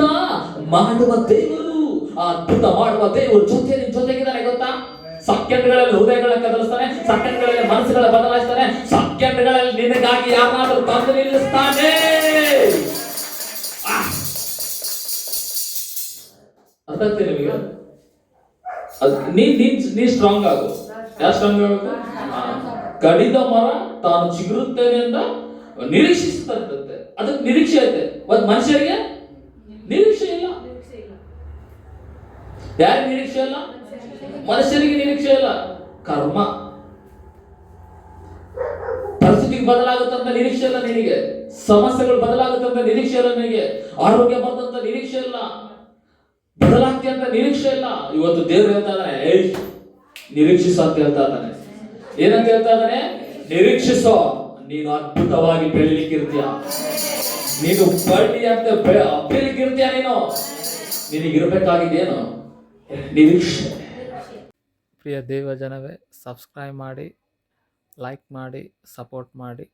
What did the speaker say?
ಅದ್ಭುತ ಮಾಡುವ ದೇವರು, ಆ ಅದ್ಭುತ ಮಾಡುವ ದೇವರು ಜೊತೆಗಿದ್ದಾನೆ ಗೊತ್ತಾ? ಸೆಕೆಂಡ್ಗಳಲ್ಲಿ ಹೃದಯಗಳನ್ನ ಕದಲಿಸ್ತಾನೆ, ಸೆಕೆಂಡ್ಗಳಲ್ಲಿ ಮನಸ್ಸುಗಳ ಬದಲಾಯಿಸ್ತಾನೆ, ಸೆಕೆಂಡ್ಗಳಲ್ಲಿ ನಿನಗಾಗಿ ಯಾರಾದರೂ ತಂದು ನಿಲ್ಲಿಸ್ತಾನೆ. ಅರ್ಥ ಆಗ್ತದೆ ನಿಮಗೆ? ನೀ ಸ್ಟ್ರಾಂಗ್ ಆಗು. ಯಾರು ಸ್ಟ್ರಾಂಗ್ ಆಗಬೇಕು? ಕಡಿದ ಮರ ತಾನು ಚಿಗುರುತ್ತೇನೆ ಅಂತ ನಿರೀಕ್ಷಿಸುತ್ತಂತೆ. ಅದಕ್ಕೆ ನಿರೀಕ್ಷೆ ಐತೆ. ಒಂದು ಮನುಷ್ಯರಿಗೆ ನಿರೀಕ್ಷೆ ಇಲ್ಲ. ಯಾರಿಗೆ ನಿರೀಕ್ಷೆ ಇಲ್ಲ? ಮನುಷ್ಯರಿಗೆ ನಿರೀಕ್ಷೆ ಇಲ್ಲ. ಕರ್ಮ ಪರಿಸ್ಥಿತಿಗೆ ಬದಲಾಗುತ್ತಂತ ನಿರೀಕ್ಷೆ ಇಲ್ಲ ನಿನಗೆ. ಸಮಸ್ಯೆಗಳು ಬದಲಾಗುತ್ತಂತ ನಿರೀಕ್ಷೆ ಇಲ್ಲ ನಿನಗೆ. ಆರೋಗ್ಯ ಬಂದಂತ ನಿರೀಕ್ಷೆ ಇಲ್ಲ. ಬದಲಾಗ್ತಿ ಅಂತ ನಿರೀಕ್ಷೆ ಇಲ್ಲ. ಇವತ್ತು ದೇವರು ಹೇಳ್ತಾ ಇದ್ದಾನೆ, ನಿರೀಕ್ಷಿಸೋ ಅಂತ ಹೇಳ್ತಾ ಇದ್ದಾನೆ. ಏನಂತ ಹೇಳ್ತಾ ಇದ್ದಾನೆ? ನಿರೀಕ್ಷಿಸೋ, ನೀನು ಅದ್ಭುತವಾಗಿ ಬೆಳಿಲಿಕ್ಕಿರ್ತೀಯ. ನೀನು ಬಳ್ಳಿ ಅಂತ ಬೆಳಿಲಿಕ್ಕಿರ್ತೀಯ. ನಿನಗಿರ್ಬೇಕಾಗಿದ್ದೇನು? ನಿರೀಕ್ಷೆ. ಪ್ರಿಯ ದೇವ ಜನವೇ, ಸಬ್ಸ್ಕ್ರೈಬ್ ಮಾಡಿ, ಲೈಕ್ ಮಾಡಿ, ಸಪೋರ್ಟ್ ಮಾಡಿ.